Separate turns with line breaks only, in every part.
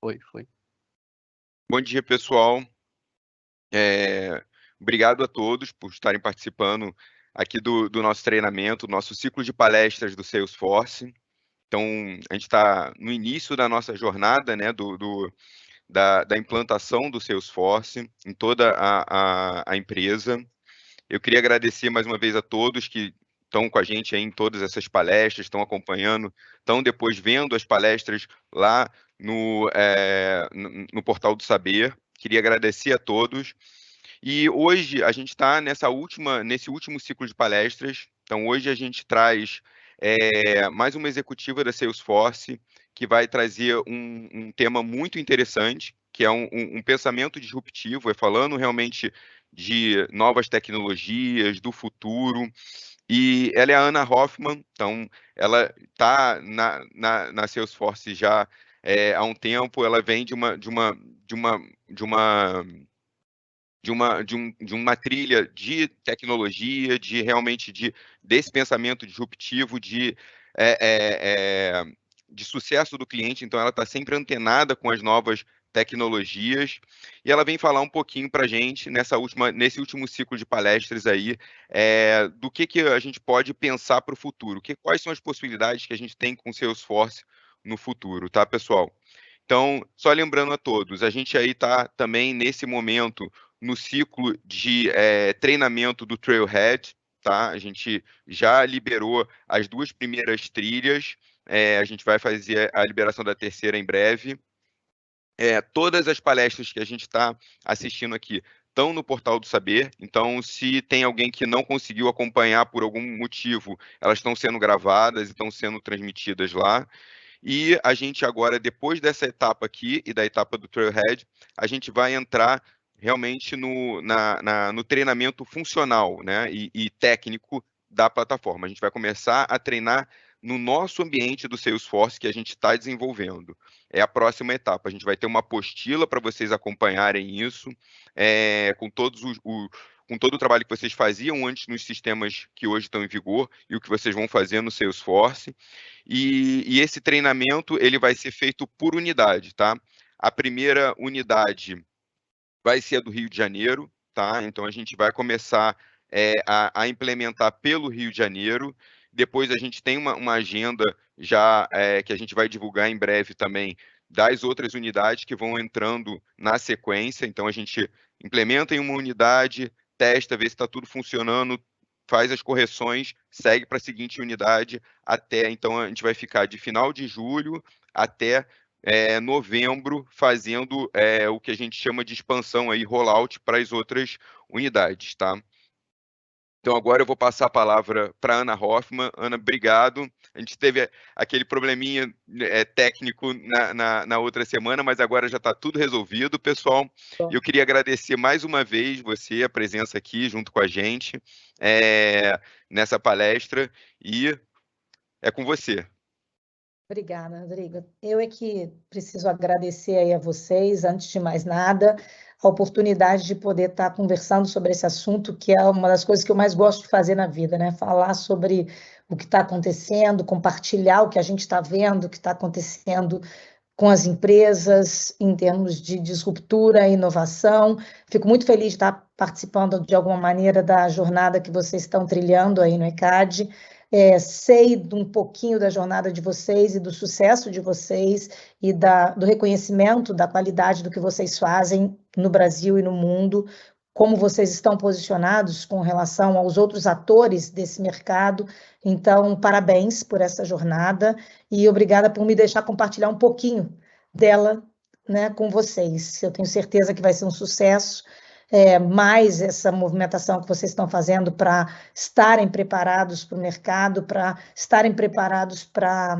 Foi.
Bom dia, pessoal. Obrigado a todos por estarem participando aqui do nosso treinamento, nosso ciclo de palestras do Salesforce. Então, a gente está no início da nossa jornada, né, da implantação do Salesforce em toda a empresa. Eu queria agradecer mais uma vez a todos que estão com a gente aí em todas essas palestras, estão acompanhando, estão depois vendo as palestras lá no Portal do Saber. Queria agradecer a todos. E hoje a gente está nesse último ciclo de palestras. Então, hoje a gente traz mais uma executiva da Salesforce que vai trazer um tema muito interessante, que é um pensamento disruptivo, falando realmente de novas tecnologias, do futuro. E ela é a Ana Hoffman, então ela está na Salesforce já há um tempo. Ela vem de uma trilha de tecnologia, desse pensamento disruptivo, de sucesso do cliente. Então, ela está sempre antenada com as novas tecnologias, e ela vem falar um pouquinho para a gente nesse último ciclo de palestras aí, do que a gente pode pensar para o futuro, quais são as possibilidades que a gente tem com o Salesforce no futuro, tá, pessoal? Então, só lembrando a todos, a gente aí está também nesse momento no ciclo de treinamento do Trailhead, tá? A gente já liberou as 2 primeiras trilhas, a gente vai fazer a liberação da terceira em breve. Todas as palestras que a gente está assistindo aqui estão no Portal do Saber, então se tem alguém que não conseguiu acompanhar por algum motivo, elas estão sendo gravadas e estão sendo transmitidas lá. E a gente agora, depois dessa etapa aqui e da etapa do Trailhead, a gente vai entrar realmente no treinamento funcional, né, e técnico da plataforma. A gente vai começar a treinar no nosso ambiente do Salesforce que a gente está desenvolvendo. É a próxima etapa. A gente vai ter uma apostila para vocês acompanharem isso, com com todo o trabalho que vocês faziam antes nos sistemas que hoje estão em vigor e o que vocês vão fazer no Salesforce. E esse treinamento ele vai ser feito por unidade, tá? A primeira unidade vai ser a do Rio de Janeiro, tá? Então a gente vai começar a implementar pelo Rio de Janeiro. Depois a gente tem uma agenda já que a gente vai divulgar em breve também das outras unidades que vão entrando na sequência. Então a gente implementa em uma unidade, testa, vê se está tudo funcionando, faz as correções, segue para a seguinte unidade então a gente vai ficar de final de julho até novembro, fazendo o que a gente chama de expansão aí, rollout para as outras unidades, tá? Então agora eu vou passar a palavra para Ana Hoffman. Ana, obrigado. A gente teve aquele probleminha técnico na outra semana, mas agora já está tudo resolvido, pessoal. Eu queria agradecer mais uma vez você, a presença aqui junto com a gente nessa palestra, e é com você.
Obrigada, Rodrigo. Eu é que preciso agradecer aí a vocês, antes de mais nada, a oportunidade de poder estar conversando sobre esse assunto, que é uma das coisas que eu mais gosto de fazer na vida, né? Falar sobre o que está acontecendo, compartilhar o que a gente está vendo, o que está acontecendo com as empresas em termos de disruptura e inovação. Fico muito feliz de estar participando de alguma maneira da jornada que vocês estão trilhando aí no ECAD. Sei um pouquinho da jornada de vocês e do sucesso de vocês e do reconhecimento da qualidade do que vocês fazem no Brasil e no mundo, como vocês estão posicionados com relação aos outros atores desse mercado. Então, parabéns por essa jornada e obrigada por me deixar compartilhar um pouquinho dela, né, com vocês. Eu tenho certeza que vai ser um sucesso. Mais essa movimentação que vocês estão fazendo para estarem preparados para o mercado, para estarem preparados para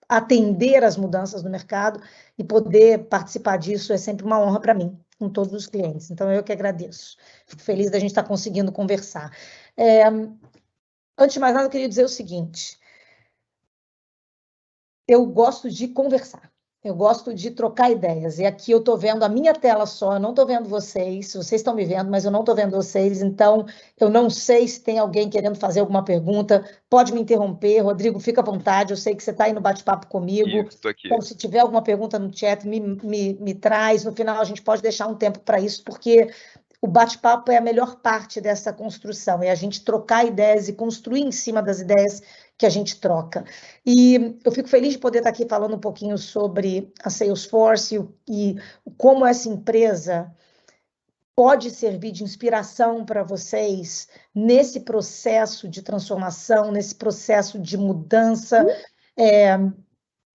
atender às mudanças no mercado e poder participar disso é sempre uma honra para mim, com todos os clientes. Então, eu que agradeço. Fico feliz da gente estar conseguindo conversar. Antes de mais nada, eu queria dizer o seguinte: eu gosto de conversar. Eu gosto de trocar ideias. E aqui eu estou vendo a minha tela só, eu não estou vendo vocês. Vocês estão me vendo, mas eu não estou vendo vocês. Então, eu não sei se tem alguém querendo fazer alguma pergunta. Pode me interromper, Rodrigo, fica à vontade. Eu sei que você está aí no bate-papo comigo.
Isso aqui.
Então, se tiver alguma pergunta no chat, me traz. No final, a gente pode deixar um tempo para isso, porque o bate-papo é a melhor parte dessa construção, é a gente trocar ideias e construir em cima das ideias que a gente troca. E eu fico feliz de poder estar aqui falando um pouquinho sobre a Salesforce e como essa empresa pode servir de inspiração para vocês nesse processo de transformação, nesse processo de mudança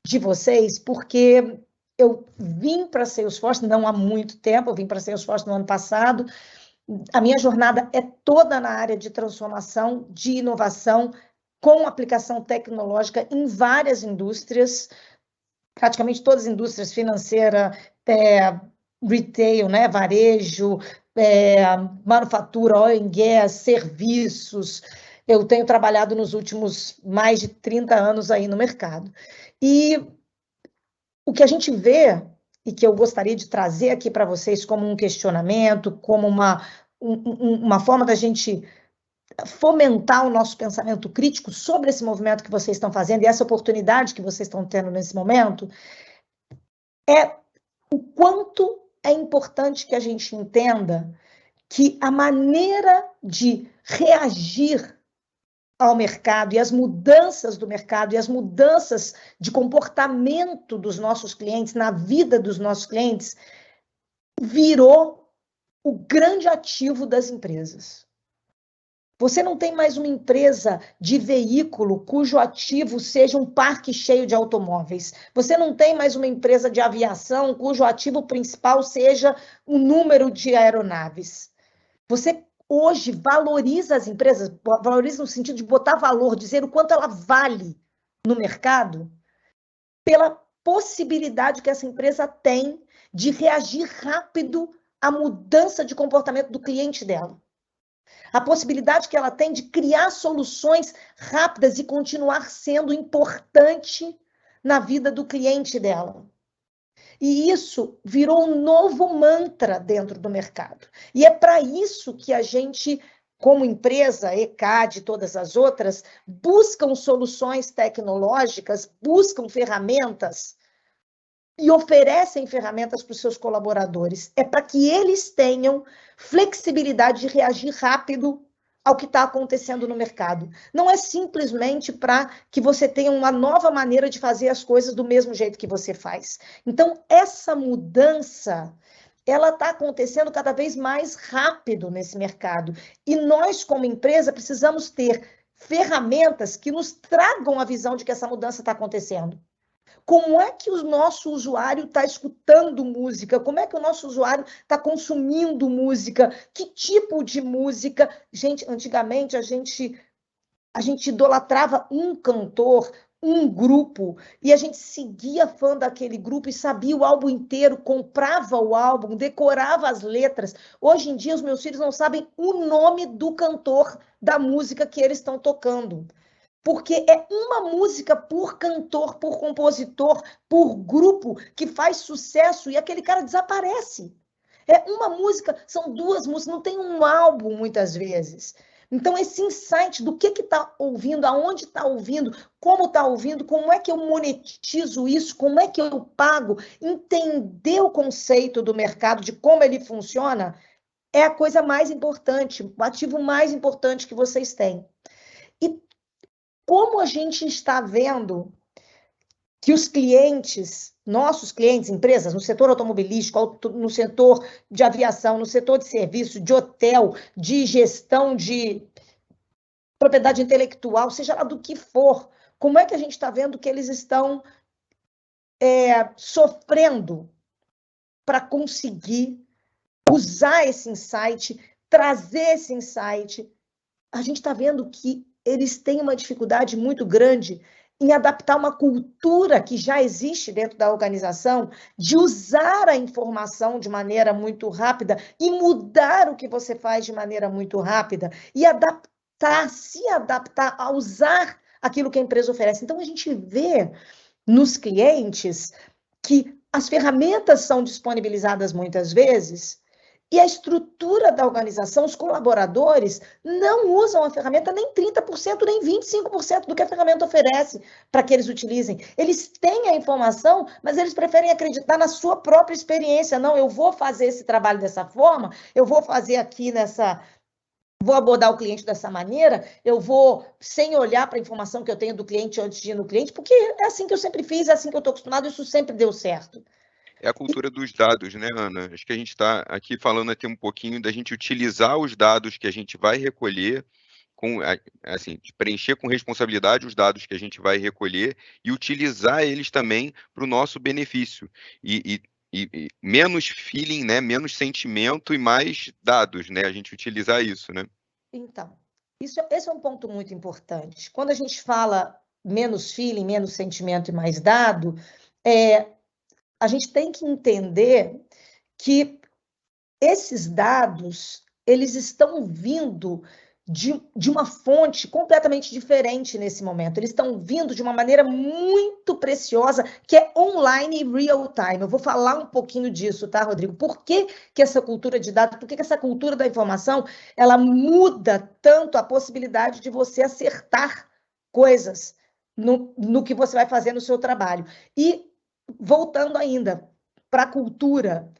de vocês, porque eu vim para a Salesforce não há muito tempo, eu vim para a Salesforce no ano passado. A minha jornada é toda na área de transformação, de inovação, com aplicação tecnológica em várias indústrias, praticamente todas as indústrias, financeira, retail, né, varejo, manufatura, oil and gas, serviços. Eu tenho trabalhado nos últimos mais de 30 anos aí no mercado. E o que a gente vê, e que eu gostaria de trazer aqui para vocês como um questionamento, como uma forma da gente fomentar o nosso pensamento crítico sobre esse movimento que vocês estão fazendo e essa oportunidade que vocês estão tendo nesse momento, é o quanto é importante que a gente entenda que a maneira de reagir ao mercado e as mudanças do mercado e as mudanças de comportamento dos nossos clientes, na vida dos nossos clientes, virou o grande ativo das empresas. Você não tem mais uma empresa de veículo cujo ativo seja um parque cheio de automóveis. Você não tem mais uma empresa de aviação cujo ativo principal seja o número de aeronaves. Você hoje valoriza as empresas, valoriza no sentido de botar valor, dizer o quanto ela vale no mercado, pela possibilidade que essa empresa tem de reagir rápido à mudança de comportamento do cliente dela. A possibilidade que ela tem de criar soluções rápidas e continuar sendo importante na vida do cliente dela. E isso virou um novo mantra dentro do mercado. E é para isso que a gente, como empresa, ECAD e todas as outras, buscam soluções tecnológicas, buscam ferramentas e oferecem ferramentas para os seus colaboradores. É para que eles tenham flexibilidade de reagir rápido ao que está acontecendo no mercado. Não é simplesmente para que você tenha uma nova maneira de fazer as coisas do mesmo jeito que você faz. Então, essa mudança, ela está acontecendo cada vez mais rápido nesse mercado. E nós, como empresa, precisamos ter ferramentas que nos tragam a visão de que essa mudança está acontecendo. Como é que o nosso usuário está escutando música? Como é que o nosso usuário está consumindo música? Que tipo de música? Gente, antigamente a gente idolatrava um cantor, um grupo, e a gente seguia fã daquele grupo e sabia o álbum inteiro, comprava o álbum, decorava as letras. Hoje em dia, os meus filhos não sabem o nome do cantor da música que eles estão tocando. Porque é uma música por cantor, por compositor, por grupo que faz sucesso e aquele cara desaparece. É uma música, são duas músicas, não tem um álbum muitas vezes. Então, esse insight do que está ouvindo, aonde está ouvindo, como é que eu monetizo isso, como é que eu pago, entender o conceito do mercado, de como ele funciona, é a coisa mais importante, o ativo mais importante que vocês têm. E como a gente está vendo que os clientes, nossos clientes, empresas, no setor automobilístico, no setor de aviação, no setor de serviço, de hotel, de gestão de propriedade intelectual, seja lá do que for, como é que a gente está vendo que eles estão sofrendo para conseguir usar esse insight, trazer esse insight? A gente está vendo que eles têm uma dificuldade muito grande em adaptar uma cultura que já existe dentro da organização, de usar a informação de maneira muito rápida e mudar o que você faz de maneira muito rápida e se adaptar a usar aquilo que a empresa oferece. Então, a gente vê nos clientes que as ferramentas são disponibilizadas muitas vezes e a estrutura da organização, os colaboradores, não usam a ferramenta nem 30%, nem 25% do que a ferramenta oferece para que eles utilizem. Eles têm a informação, mas eles preferem acreditar na sua própria experiência. Não, eu vou fazer esse trabalho dessa forma, eu vou fazer aqui vou abordar o cliente dessa maneira, eu vou sem olhar para a informação que eu tenho do cliente antes de ir no cliente, porque é assim que eu sempre fiz, é assim que eu estou acostumado, isso sempre deu certo.
É a cultura dos dados, né, Ana? Acho que a gente está aqui falando até um pouquinho da gente utilizar os dados que a gente vai recolher, assim, de preencher com responsabilidade os dados que a gente vai recolher e utilizar eles também para o nosso benefício. E menos feeling, né, menos sentimento e mais dados, né? A gente utilizar isso, né?
Então, esse é um ponto muito importante. Quando a gente fala menos feeling, menos sentimento e mais dado, a gente tem que entender que esses dados, eles estão vindo de uma fonte completamente diferente nesse momento. Eles estão vindo de uma maneira muito preciosa, que é online e real time. Eu vou falar um pouquinho disso, tá, Rodrigo? Por que essa cultura de dados, por que essa cultura da informação, ela muda tanto a possibilidade de você acertar coisas no que você vai fazer no seu trabalho? E, voltando ainda para a cultura,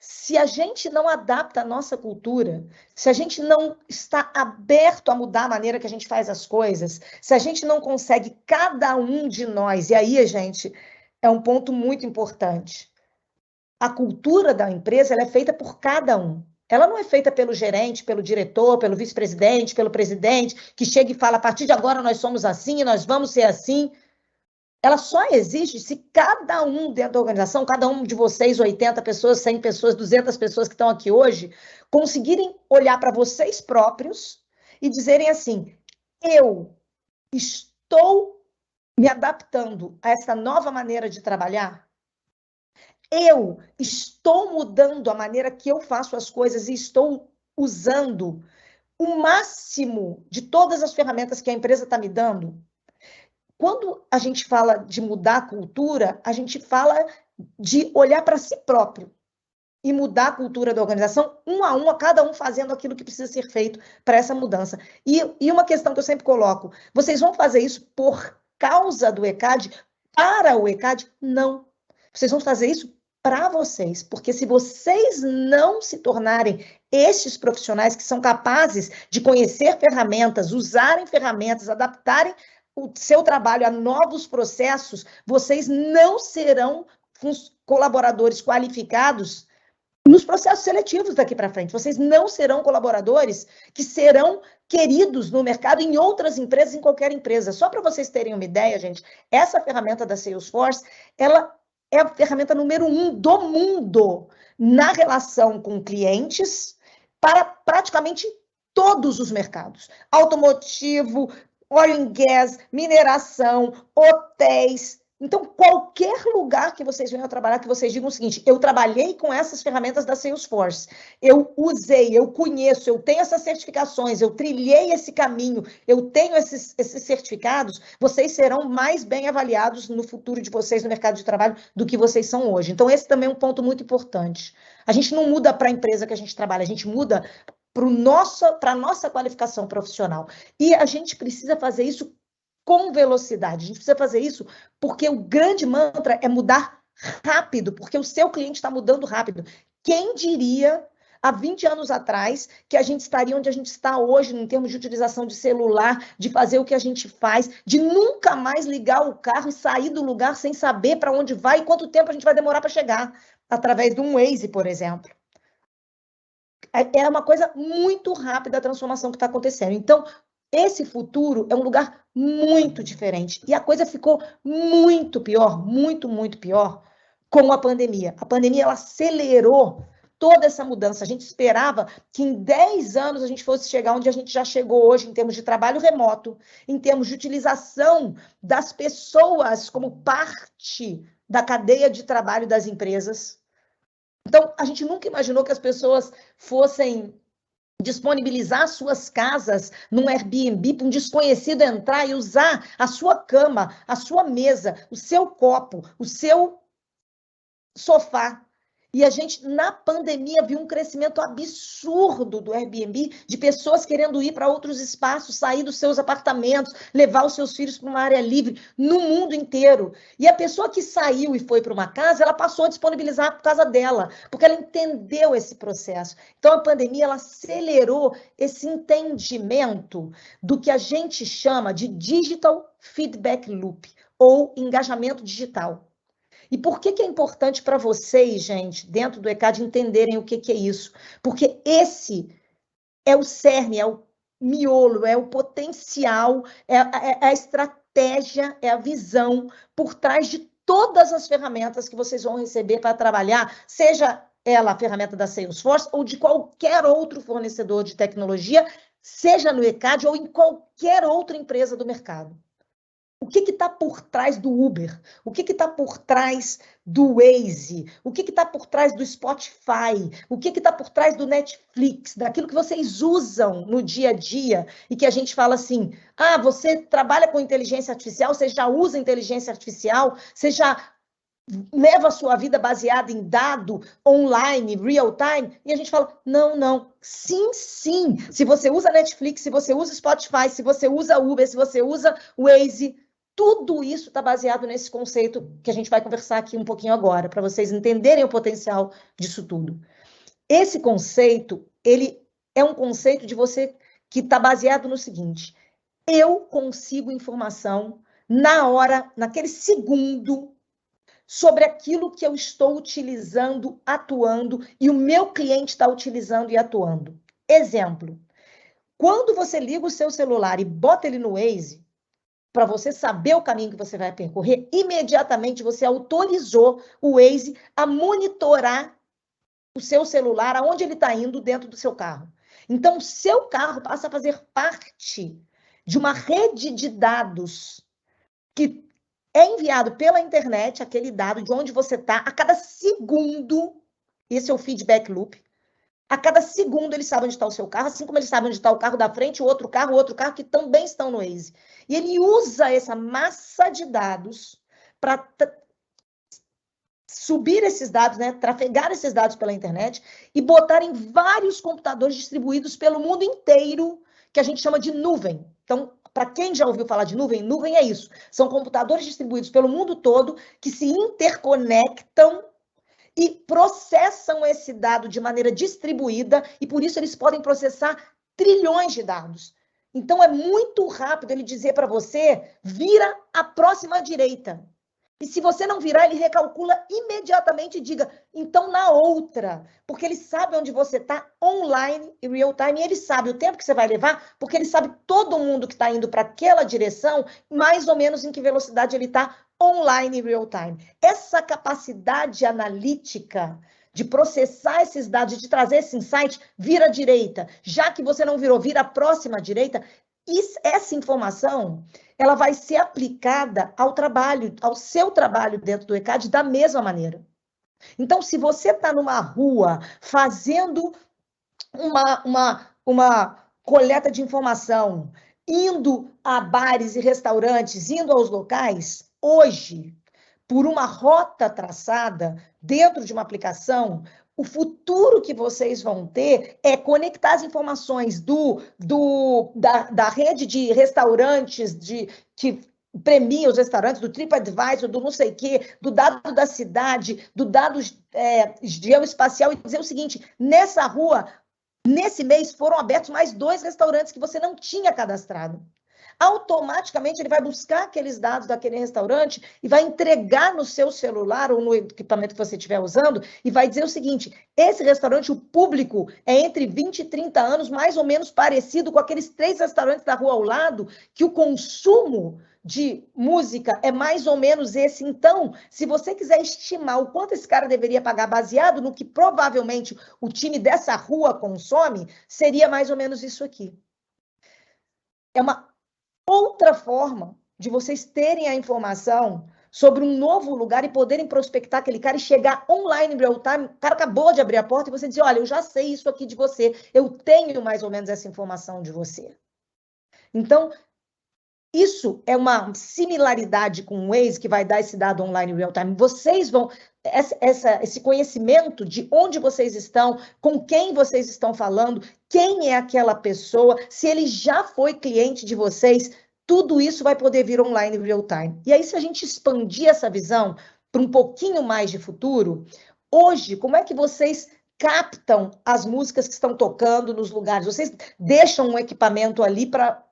se a gente não adapta a nossa cultura, se a gente não está aberto a mudar a maneira que a gente faz as coisas, se a gente não consegue, cada um de nós, e aí, gente, é um ponto muito importante. A cultura da empresa, ela é feita por cada um. Ela não é feita pelo gerente, pelo diretor, pelo vice-presidente, pelo presidente, que chega e fala, a partir de agora nós somos assim, nós vamos ser assim. Ela só existe se cada um dentro da organização, cada um de vocês, 80 pessoas, 100 pessoas, 200 pessoas que estão aqui hoje, conseguirem olhar para vocês próprios e dizerem assim, eu estou me adaptando a essa nova maneira de trabalhar? Eu estou mudando a maneira que eu faço as coisas e estou usando o máximo de todas as ferramentas que a empresa está me dando? Quando a gente fala de mudar a cultura, a gente fala de olhar para si próprio e mudar a cultura da organização, um a um, a cada um fazendo aquilo que precisa ser feito para essa mudança. E uma questão que eu sempre coloco, vocês vão fazer isso por causa do ECAD, para o ECAD? Não. Vocês vão fazer isso para vocês, porque se vocês não se tornarem estes profissionais que são capazes de conhecer ferramentas, usarem ferramentas, adaptarem o seu trabalho a novos processos, vocês não serão colaboradores qualificados nos processos seletivos daqui para frente. Vocês não serão colaboradores que serão queridos no mercado, em outras empresas, em qualquer empresa. Só para vocês terem uma ideia, gente, essa ferramenta da Salesforce, ela é a ferramenta número 1 do mundo na relação com clientes para praticamente todos os mercados. Automotivo, oil and gas, mineração, hotéis. Então, qualquer lugar que vocês venham a trabalhar, que vocês digam o seguinte, eu trabalhei com essas ferramentas da Salesforce, eu usei, eu conheço, eu tenho essas certificações, eu trilhei esse caminho, eu tenho esses certificados, vocês serão mais bem avaliados no futuro de vocês no mercado de trabalho do que vocês são hoje. Então, esse também é um ponto muito importante. A gente não muda para a empresa que a gente trabalha, a gente muda para a nossa qualificação profissional. E a gente precisa fazer isso com velocidade. A gente precisa fazer isso porque o grande mantra é mudar rápido, porque o seu cliente está mudando rápido. Quem diria, há 20 anos atrás, que a gente estaria onde a gente está hoje, em termos de utilização de celular, de fazer o que a gente faz, de nunca mais ligar o carro e sair do lugar sem saber para onde vai e quanto tempo a gente vai demorar para chegar, através de um Waze, por exemplo. É uma coisa muito rápida a transformação que está acontecendo. Então, esse futuro é um lugar muito diferente. E a coisa ficou muito pior, muito, muito pior com a pandemia. A pandemia ela acelerou toda essa mudança. A gente esperava que em 10 anos a gente fosse chegar onde a gente já chegou hoje, em termos de trabalho remoto, em termos de utilização das pessoas como parte da cadeia de trabalho das empresas. Então, a gente nunca imaginou que as pessoas fossem disponibilizar suas casas num Airbnb para um desconhecido entrar e usar a sua cama, a sua mesa, o seu copo, o seu sofá. E a gente, na pandemia, viu um crescimento absurdo do Airbnb, de pessoas querendo ir para outros espaços, sair dos seus apartamentos, levar os seus filhos para uma área livre, no mundo inteiro. E a pessoa que saiu e foi para uma casa, ela passou a disponibilizar a casa dela, porque ela entendeu esse processo. Então, a pandemia, ela acelerou esse entendimento do que a gente chama de Digital Feedback Loop, ou engajamento digital. E por que é importante para vocês, gente, dentro do ECAD, entenderem o que é isso? Porque esse é o cerne, é o miolo, é o potencial, é a estratégia, é a visão por trás de todas as ferramentas que vocês vão receber para trabalhar, seja ela a ferramenta da Salesforce ou de qualquer outro fornecedor de tecnologia, seja no ECAD ou em qualquer outra empresa do mercado. O que está por trás do Uber? O que está por trás do Waze? O que está por trás do Spotify? O que está por trás do Netflix? Daquilo que vocês usam no dia a dia e que a gente fala assim, você trabalha com inteligência artificial, você já usa inteligência artificial, você já leva a sua vida baseada em dado online, real time, e a gente fala, não, sim. Se você usa Netflix, se você usa Spotify, se você usa Uber, se você usa Waze, tudo isso está baseado nesse conceito que a gente vai conversar aqui um pouquinho agora, para vocês entenderem o potencial disso tudo. Esse conceito, ele é um conceito de você que está baseado no seguinte, eu consigo informação na hora, naquele segundo, sobre aquilo que eu estou utilizando, atuando, e o meu cliente está utilizando e atuando. Exemplo, quando você liga o seu celular e bota ele no Waze, para você saber o caminho que você vai percorrer, imediatamente você autorizou o Waze a monitorar o seu celular, aonde ele está indo dentro do seu carro. Então, o seu carro passa a fazer parte de uma rede de dados que é enviado pela internet, aquele dado de onde você está, a cada segundo, esse é o feedback loop, a cada segundo eles sabem onde está o seu carro, assim como eles sabem onde está o carro da frente, o outro carro, que também estão no Waze. E ele usa essa massa de dados para subir esses dados, né, trafegar esses dados pela internet e botar em vários computadores distribuídos pelo mundo inteiro, que a gente chama de nuvem. Então, para quem já ouviu falar de nuvem, nuvem é isso. São computadores distribuídos pelo mundo todo que se interconectam e processam esse dado de maneira distribuída e, por isso, eles podem processar trilhões de dados. Então, é muito rápido ele dizer para você, vira a próxima direita. E se você não virar, ele recalcula imediatamente e diga, então na outra. Porque ele sabe onde você está online e real time, e ele sabe o tempo que você vai levar, porque ele sabe todo mundo que está indo para aquela direção, mais ou menos em que velocidade ele está online e real time. Essa capacidade analítica de processar esses dados, de trazer esse insight, vira à direita. Já que você não virou, vira a próxima direita. Essa informação, ela vai ser aplicada ao trabalho, ao seu trabalho dentro do ECAD da mesma maneira. Então, se você está numa rua fazendo uma coleta de informação, indo a bares e restaurantes, indo aos locais, hoje, por uma rota traçada dentro de uma aplicação, o futuro que vocês vão ter é conectar as informações da rede de restaurantes que premia os restaurantes, do TripAdvisor, do não sei o quê, do dado da cidade, do dado geoespacial, e dizer o seguinte, nessa rua, nesse mês, foram abertos mais 2 restaurantes que você não tinha cadastrado. Automaticamente ele vai buscar aqueles dados daquele restaurante e vai entregar no seu celular ou no equipamento que você estiver usando e vai dizer o seguinte, esse restaurante, o público é entre 20 e 30 anos, mais ou menos parecido com aqueles 3 restaurantes da rua ao lado, que o consumo de música é mais ou menos esse. Então, se você quiser estimar o quanto esse cara deveria pagar baseado no que provavelmente o time dessa rua consome, seria mais ou menos isso aqui. É uma outra forma de vocês terem a informação sobre um novo lugar e poderem prospectar aquele cara e chegar online em real time. O cara acabou de abrir a porta e você diz, olha, eu já sei isso aqui de você, eu tenho mais ou menos essa informação de você. Então, Isso é uma similaridade com o Waze, que vai dar esse dado online real time. Vocês vão... Esse conhecimento de onde vocês estão, com quem vocês estão falando, quem é aquela pessoa, se ele já foi cliente de vocês, tudo isso vai poder vir online real time. E aí, se a gente expandir essa visão para um pouquinho mais de futuro, hoje, como é que vocês captam as músicas que estão tocando nos lugares? Vocês deixam um equipamento ali para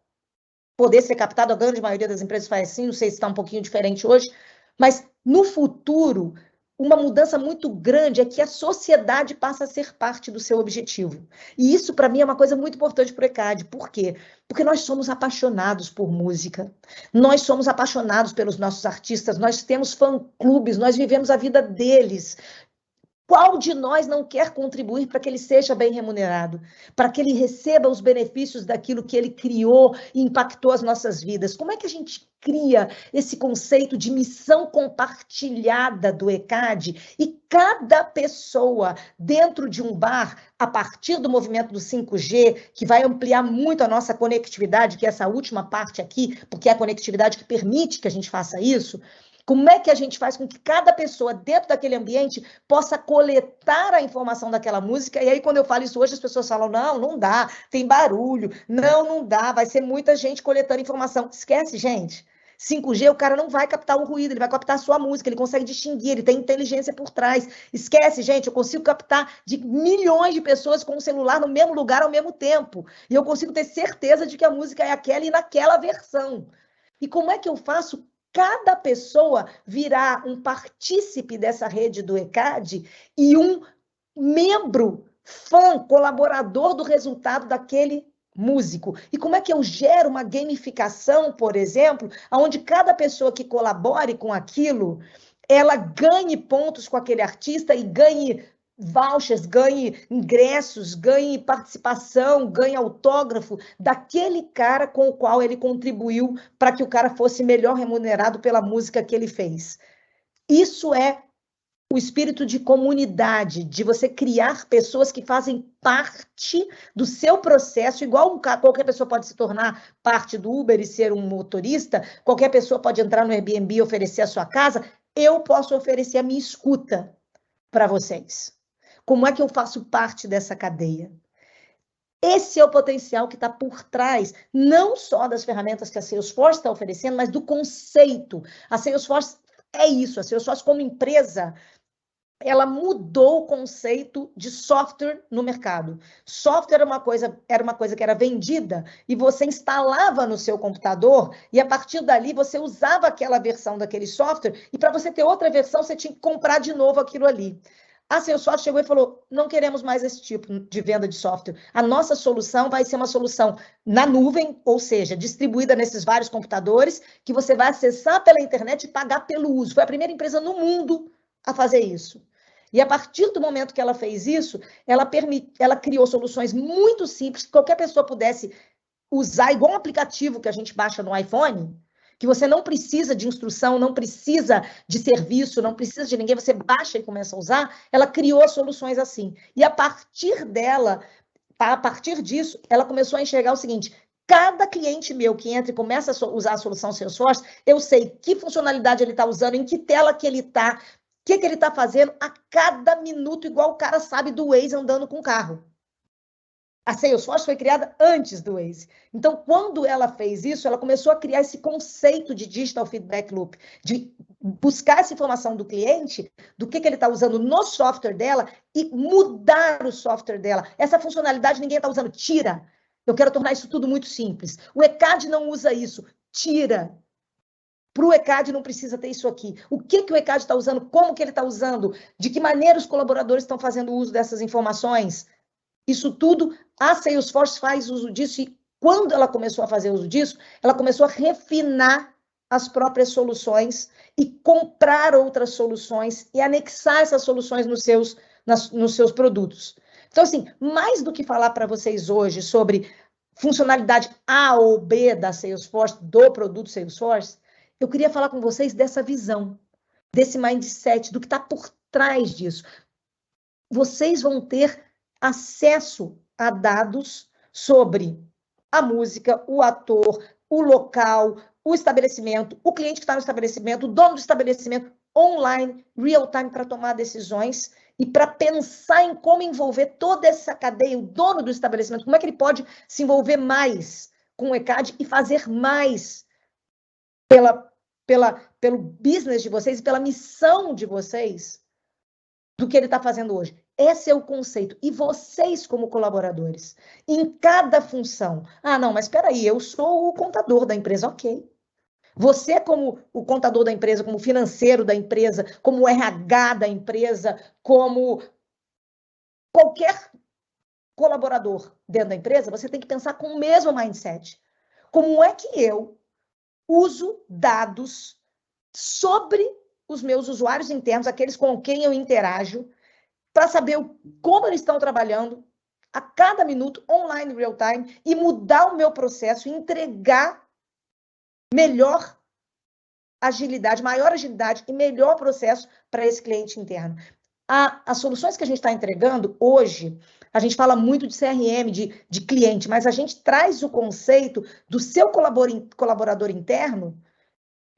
poder ser captado? A grande maioria das empresas faz assim, não sei se está um pouquinho diferente hoje, mas no futuro, uma mudança muito grande é que a sociedade passa a ser parte do seu objetivo. E isso, para mim, é uma coisa muito importante para o ECAD. Por quê? Porque nós somos apaixonados por música, nós somos apaixonados pelos nossos artistas, nós temos fã-clubes, nós vivemos a vida deles. Qual de nós não quer contribuir para que ele seja bem remunerado? Para que ele receba os benefícios daquilo que ele criou e impactou as nossas vidas? Como é que a gente cria esse conceito de missão compartilhada do ECAD e cada pessoa dentro de um bar, a partir do movimento do 5G, que vai ampliar muito a nossa conectividade, que é essa última parte aqui, porque é a conectividade que permite que a gente faça isso. Como é que a gente faz com que cada pessoa dentro daquele ambiente possa coletar a informação daquela música? E aí, quando eu falo isso hoje, as pessoas falam, não dá, tem barulho, não dá, vai ser muita gente coletando informação. Esquece, gente. 5G, o cara não vai captar o ruído, ele vai captar a sua música, ele consegue distinguir, ele tem inteligência por trás. Esquece, gente, eu consigo captar de milhões de pessoas com o celular no mesmo lugar ao mesmo tempo. E eu consigo ter certeza de que a música é aquela e naquela versão. E como é que eu faço cada pessoa virar um partícipe dessa rede do ECAD e um membro, fã, colaborador do resultado daquele músico? E como é que eu gero uma gamificação, por exemplo, onde cada pessoa que colabore com aquilo, ela ganhe pontos com aquele artista e ganhe vouchers, ganhe ingressos, ganhe participação, ganhe autógrafo daquele cara com o qual ele contribuiu para que o cara fosse melhor remunerado pela música que ele fez. Isso é o espírito de comunidade, de você criar pessoas que fazem parte do seu processo, igual qualquer pessoa pode se tornar parte do Uber e ser um motorista, qualquer pessoa pode entrar no Airbnb e oferecer a sua casa, eu posso oferecer a minha escuta para vocês. Como é que eu faço parte dessa cadeia? Esse é o potencial que está por trás, não só das ferramentas que a Salesforce está oferecendo, mas do conceito. A Salesforce é isso, a Salesforce como empresa, ela mudou o conceito de software no mercado. Software era uma coisa que era vendida e você instalava no seu computador e a partir dali você usava aquela versão daquele software e para você ter outra versão você tinha que comprar de novo aquilo ali. A Salesforce chegou e falou, não queremos mais esse tipo de venda de software. A nossa solução vai ser uma solução na nuvem, ou seja, distribuída nesses vários computadores, que você vai acessar pela internet e pagar pelo uso. Foi a primeira empresa no mundo a fazer isso. E a partir do momento que ela fez isso, ela criou soluções muito simples, que qualquer pessoa pudesse usar, igual um aplicativo que a gente baixa no iPhone, que você não precisa de instrução, não precisa de serviço, não precisa de ninguém, você baixa e começa a usar, ela criou soluções assim. E a partir dela, a partir disso, ela começou a enxergar o seguinte, cada cliente meu que entra e começa a usar a solução Salesforce, eu sei que funcionalidade ele está usando, em que tela que ele está, o que ele está fazendo a cada minuto, igual o cara sabe do Waze andando com o carro. A Salesforce foi criada antes do Waze. Então, quando ela fez isso, ela começou a criar esse conceito de Digital Feedback Loop, de buscar essa informação do cliente, do que ele está usando no software dela e mudar o software dela. Essa funcionalidade ninguém está usando, tira. Eu quero tornar isso tudo muito simples. O ECAD não usa isso, tira. Para o ECAD não precisa ter isso aqui. O que o ECAD está usando, como que ele está usando, de que maneira os colaboradores estão fazendo uso dessas informações. Isso tudo, a Salesforce faz uso disso e quando ela começou a fazer uso disso, ela começou a refinar as próprias soluções e comprar outras soluções e anexar essas soluções nos seus produtos. Então, assim, mais do que falar para vocês hoje sobre funcionalidade A ou B da Salesforce, do produto Salesforce, eu queria falar com vocês dessa visão, desse mindset, do que está por trás disso. Vocês vão ter acesso a dados sobre a música, o ator, o local, o estabelecimento, o cliente que está no estabelecimento, o dono do estabelecimento, online, real time, para tomar decisões e para pensar em como envolver toda essa cadeia, o dono do estabelecimento, como é que ele pode se envolver mais com o ECAD e fazer mais pelo business de vocês, pela missão de vocês, do que ele está fazendo hoje. Esse é o conceito. E vocês, como colaboradores, em cada função. Ah, não, mas espera aí, eu sou o contador da empresa, ok. Você, como o contador da empresa, como o financeiro da empresa, como o RH da empresa, como qualquer colaborador dentro da empresa, você tem que pensar com o mesmo mindset. Como é que eu uso dados sobre os meus usuários internos, aqueles com quem eu interajo, para saber como eles estão trabalhando a cada minuto, online, real time, e mudar o meu processo, entregar melhor agilidade, maior agilidade e melhor processo para esse cliente interno. As soluções que a gente está entregando hoje, a gente fala muito de CRM, de cliente, mas a gente traz o conceito do seu colaborador interno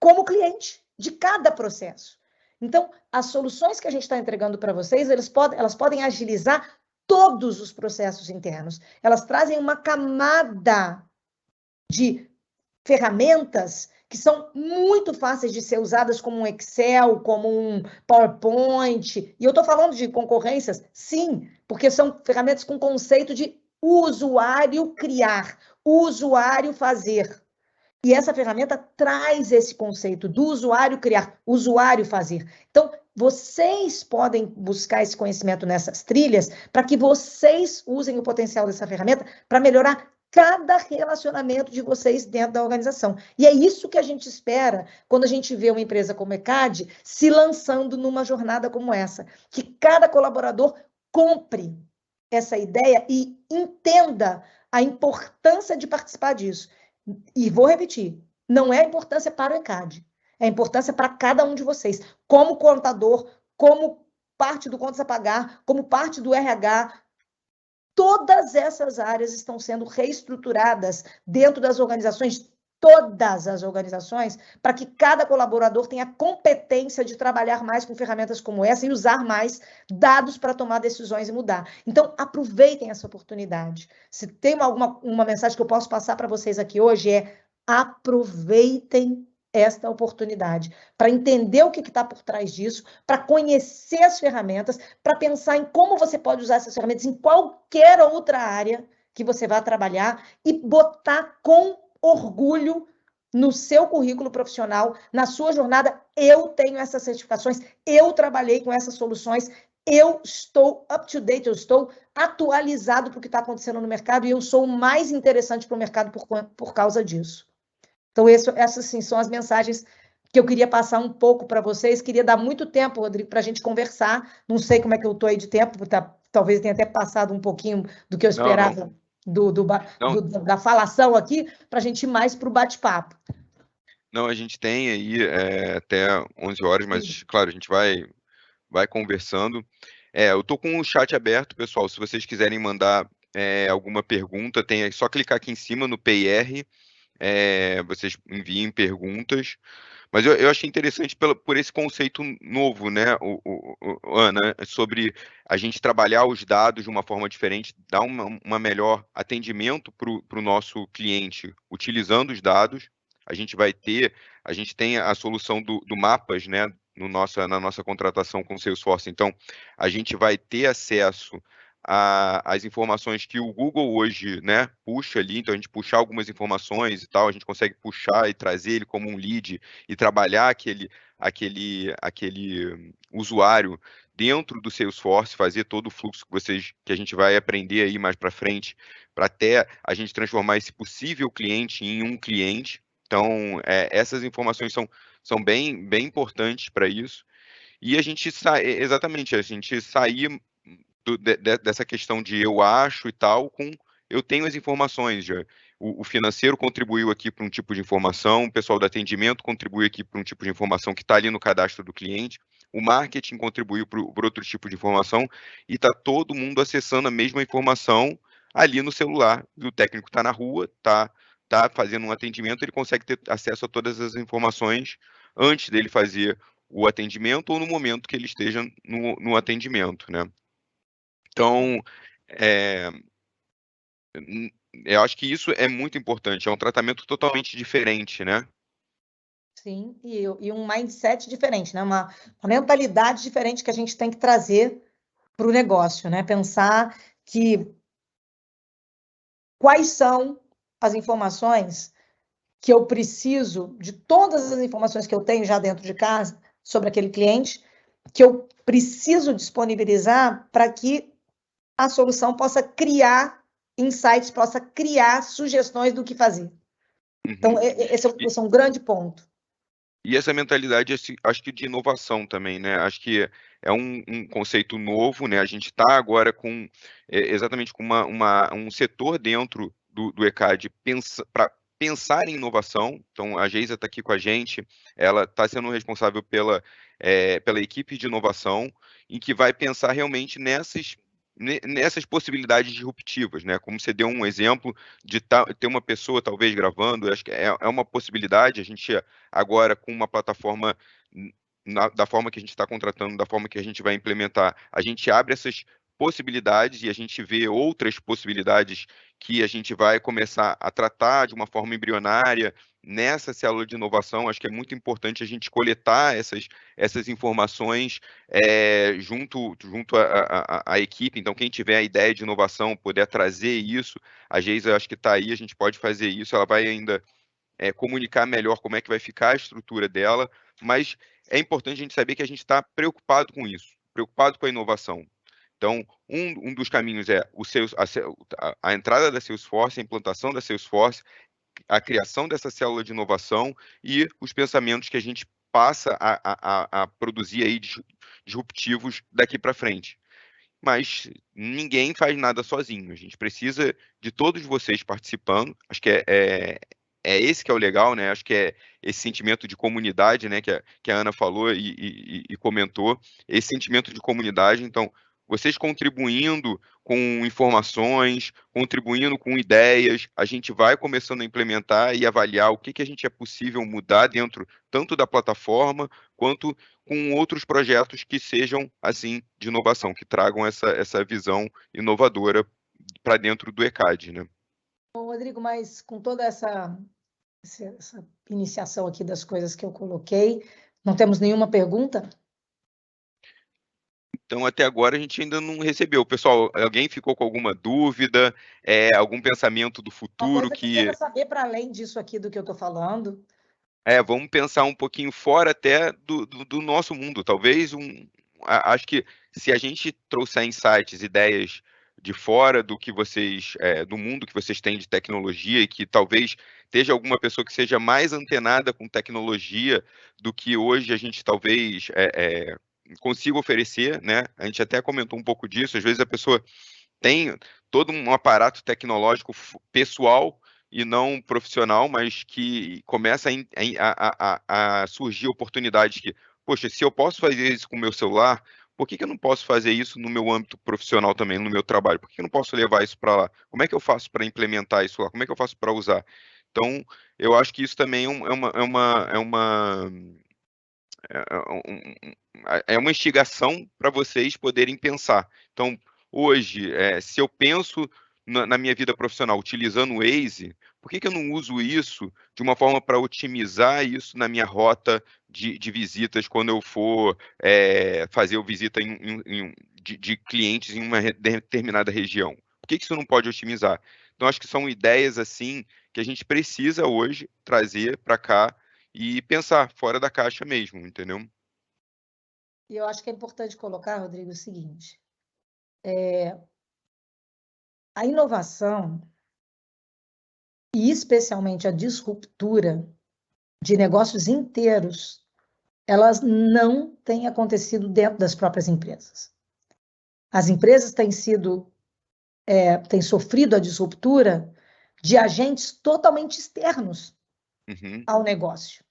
como cliente de cada processo. Então, as soluções que a gente está entregando para vocês, elas podem agilizar todos os processos internos. Elas trazem uma camada de ferramentas que são muito fáceis de ser usadas como um Excel, como um PowerPoint. E eu estou falando de concorrências, sim, porque são ferramentas com conceito de usuário criar, usuário fazer. E essa ferramenta traz esse conceito do usuário criar, usuário fazer. Então, vocês podem buscar esse conhecimento nessas trilhas para que vocês usem o potencial dessa ferramenta para melhorar cada relacionamento de vocês dentro da organização. E é isso que a gente espera quando a gente vê uma empresa como a ECAD se lançando numa jornada como essa. Que cada colaborador compre essa ideia e entenda a importância de participar disso. E vou repetir, não é a importância para o ECAD, é a importância para cada um de vocês, como contador, como parte do contas a pagar, como parte do RH. Todas essas áreas estão sendo reestruturadas dentro das organizações, todas as organizações, para que cada colaborador tenha competência de trabalhar mais com ferramentas como essa e usar mais dados para tomar decisões e mudar. Então, aproveitem essa oportunidade. Se tem uma mensagem que eu posso passar para vocês aqui hoje, é aproveitem esta oportunidade para entender o que está por trás disso, para conhecer as ferramentas, para pensar em como você pode usar essas ferramentas em qualquer outra área que você vá trabalhar e botar com orgulho no seu currículo profissional, na sua jornada. Eu tenho essas certificações, eu trabalhei com essas soluções, eu estou up to date, eu estou atualizado para o que está acontecendo no mercado e eu sou o mais interessante para o mercado por causa disso. Então, essas sim, são as mensagens que eu queria passar um pouco para vocês. Queria dar muito tempo, Rodrigo, para a gente conversar. Não sei como é que eu estou aí de tempo, talvez tenha até passado um pouquinho do que eu esperava da falação aqui, para a gente ir mais para o bate-papo.
Não, a gente tem aí até 11 horas, mas, claro, a gente vai conversando. Eu estou com o chat aberto, pessoal. Se vocês quiserem mandar alguma pergunta, é só clicar aqui em cima no PR. Vocês enviem perguntas, mas eu achei interessante por esse conceito novo, né, Ana, sobre a gente trabalhar os dados de uma forma diferente, dar uma melhor atendimento para o nosso cliente utilizando os dados. A gente tem a solução do Mapas, né, na nossa contratação com o Salesforce, então a gente vai ter acesso as informações que o Google hoje, né, puxa ali, então a gente puxar algumas informações e tal, a gente consegue puxar e trazer ele como um lead e trabalhar aquele usuário dentro do Salesforce, fazer todo o fluxo que a gente vai aprender aí mais para frente, para até a gente transformar esse possível cliente em um cliente. Então, essas informações são bem importantes para isso. E a gente exatamente, a gente sair dessa questão de eu acho e tal, eu tenho as informações já. O financeiro contribuiu aqui para um tipo de informação, o pessoal do atendimento contribuiu aqui para um tipo de informação que está ali no cadastro do cliente, o marketing contribuiu para outro tipo de informação, e está todo mundo acessando a mesma informação ali no celular. O técnico está na rua, está está fazendo um atendimento, ele consegue ter acesso a todas as informações antes dele fazer o atendimento ou no momento que ele esteja no atendimento, né? Então, é, eu acho que isso é muito importante, é um tratamento totalmente diferente, né?
Sim, e um mindset diferente, né? Uma mentalidade diferente que a gente tem que trazer para o negócio, né? Pensar que quais são as informações que eu preciso, de todas as informações que eu tenho já dentro de casa sobre aquele cliente, que eu preciso disponibilizar para que a solução possa criar insights, possa criar sugestões do que fazer. Então, esse é um grande ponto.
E essa mentalidade, acho que de inovação também, né? Acho que é um conceito novo, né? A gente está agora com exatamente com um setor dentro do ECAD para pensar em inovação. Então, a Geisa está aqui com a gente, ela está sendo responsável pela equipe de inovação, em que vai pensar realmente nessas possibilidades disruptivas, né? Como você deu um exemplo de ter uma pessoa talvez gravando, acho que é uma possibilidade. A gente agora com uma plataforma da forma que a gente está contratando, da forma que a gente vai implementar, a gente abre essas possibilidades e a gente vê outras possibilidades que a gente vai começar a tratar de uma forma embrionária nessa célula de inovação. Acho que é muito importante a gente coletar essas informações junto à equipe. Então, quem tiver a ideia de inovação, puder trazer isso, a Geisa acho que está aí, a gente pode fazer isso, ela vai ainda comunicar melhor como é que vai ficar a estrutura dela, mas é importante a gente saber que a gente está preocupado com isso, preocupado com a inovação. Então, um dos caminhos é a entrada da Salesforce, a implantação da Salesforce, a criação dessa célula de inovação e os pensamentos que a gente passa a produzir aí disruptivos daqui para frente. Mas ninguém faz nada sozinho, a gente precisa de todos vocês participando, acho que é esse que é o legal, né? Acho que é esse sentimento de comunidade, né? Que a Ana falou e comentou, esse sentimento de comunidade. Então, vocês contribuindo com informações, contribuindo com ideias, a gente vai começando a implementar e avaliar o que a gente é possível mudar dentro tanto da plataforma quanto com outros projetos que sejam assim de inovação, que tragam essa visão inovadora para dentro do ECAD, né?
Bom, Rodrigo, mas com toda essa iniciação aqui das coisas que eu coloquei, não temos nenhuma pergunta?
Então, até agora a gente ainda não recebeu. Pessoal, alguém ficou com alguma dúvida, algum pensamento do
Uma
futuro
coisa que eu queira
que
saber para além disso aqui do que eu estou falando.
vamos pensar um pouquinho fora até do nosso mundo. Talvez acho que se a gente trouxer insights, ideias de fora do que vocês, do mundo que vocês têm de tecnologia e que talvez esteja alguma pessoa que seja mais antenada com tecnologia do que hoje a gente talvez consiga oferecer, né? A gente até comentou um pouco disso. Às vezes a pessoa tem todo um aparato tecnológico pessoal e não profissional, mas que começa a surgir oportunidades que, poxa, se eu posso fazer isso com o meu celular, por que eu não posso fazer isso no meu âmbito profissional também, no meu trabalho? Por que eu não posso levar isso para lá? Como é que eu faço para implementar isso lá? Como é que eu faço para usar? Então, eu acho que isso também é uma instigação para vocês poderem pensar. Então, hoje, se eu penso na minha vida profissional utilizando o Waze, por que eu não uso isso de uma forma para otimizar isso na minha rota de visitas quando eu for fazer visita de clientes em uma determinada região? Por que isso não pode otimizar? Então, acho que são ideias assim que a gente precisa hoje trazer para cá e pensar fora da caixa mesmo, entendeu?
E eu acho que é importante colocar, Rodrigo, o seguinte: a inovação, e especialmente a disruptura de negócios inteiros, elas não têm acontecido dentro das próprias empresas. As empresas têm sofrido a disruptura de agentes totalmente externos ao negócio,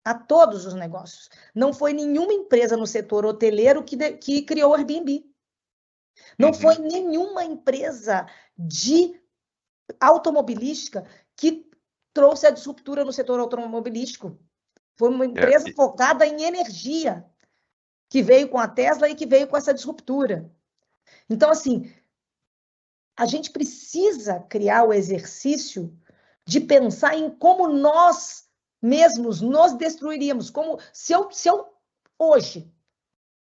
a todos os negócios. Não foi nenhuma empresa no setor hoteleiro que criou o Airbnb. Não foi nenhuma empresa de automobilística que trouxe a disruptura no setor automobilístico. Foi uma empresa focada em energia, que veio com a Tesla e que veio com essa disruptura. Então, assim, a gente precisa criar o exercício de pensar em como nós mesmos nos destruiríamos. Como se eu hoje,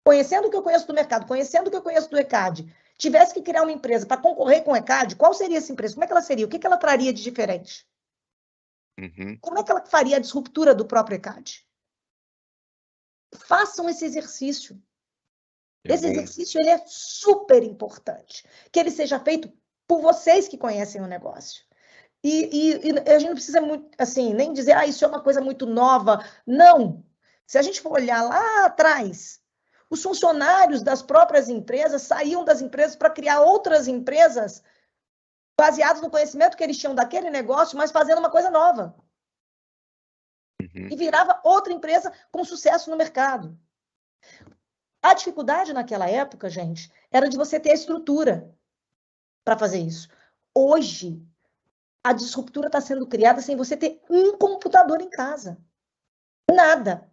conhecendo o que eu conheço do mercado, conhecendo o que eu conheço do ECAD, tivesse que criar uma empresa para concorrer com o ECAD, qual seria essa empresa? Como é que ela seria? O que ela traria de diferente? Como é que ela faria a disruptura do próprio ECAD? Façam esse exercício. Esse exercício ele é super importante. Que ele seja feito por vocês que conhecem o negócio. E a gente não precisa muito, assim, nem dizer, isso é uma coisa muito nova. Não. Se a gente for olhar lá atrás, os funcionários das próprias empresas saíam das empresas para criar outras empresas baseadas no conhecimento que eles tinham daquele negócio, mas fazendo uma coisa nova. E virava outra empresa com sucesso no mercado. A dificuldade naquela época, gente, era de você ter a estrutura para fazer isso. Hoje, a disruptura está sendo criada sem você ter um computador em casa. Nada.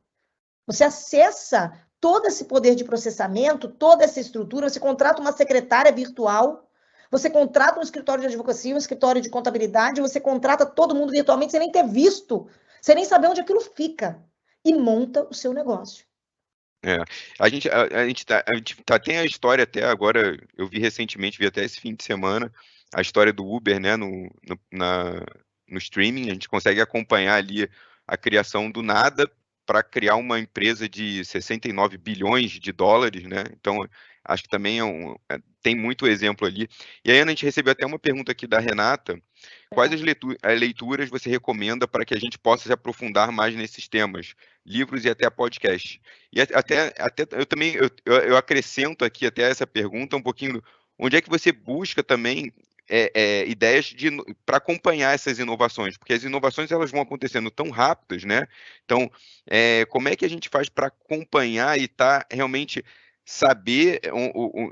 Você acessa todo esse poder de processamento, toda essa estrutura, você contrata uma secretária virtual, você contrata um escritório de advocacia, um escritório de contabilidade, você contrata todo mundo virtualmente, sem nem ter visto, sem nem saber onde aquilo fica, e monta o seu negócio.
A gente tem a história até agora, eu vi recentemente, vi até esse fim de semana, a história do Uber, né, no streaming, a gente consegue acompanhar ali a criação do nada para criar uma empresa de 69 bilhões de dólares, né, então acho que também tem muito exemplo ali. E aí a gente recebeu até uma pergunta aqui da Renata, quais as leituras você recomenda para que a gente possa se aprofundar mais nesses temas? Livros e até podcast. E até eu também eu acrescento aqui até essa pergunta um pouquinho, onde é que você busca também ideias para acompanhar essas inovações? Porque as inovações elas vão acontecendo tão rápidas, né? Então, como é que a gente faz para acompanhar e realmente saber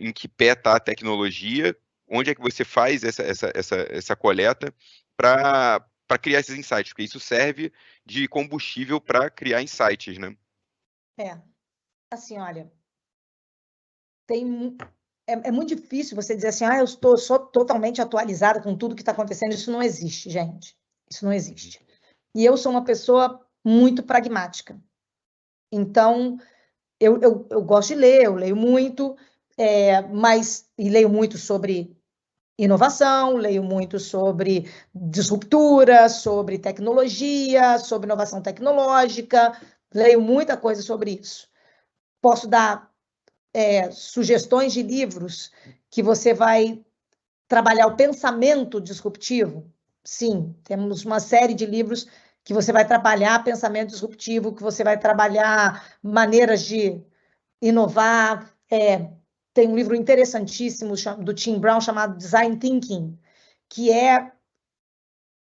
em que pé está a tecnologia? Onde é que você faz essa coleta para criar esses insights? Porque isso serve de combustível para criar insights, né?
Assim, olha, é muito difícil você dizer assim, eu sou totalmente atualizada com tudo que está acontecendo. Isso não existe, gente. Isso não existe. E eu sou uma pessoa muito pragmática. Então, eu gosto de ler, eu leio muito, e leio muito sobre inovação, leio muito sobre disruptura, sobre tecnologia, sobre inovação tecnológica, leio muita coisa sobre isso. Posso dar sugestões de livros que você vai trabalhar o pensamento disruptivo? Sim, temos uma série de livros que você vai trabalhar pensamento disruptivo, que você vai trabalhar maneiras de inovar. Tem um livro interessantíssimo do Tim Brown chamado Design Thinking, que é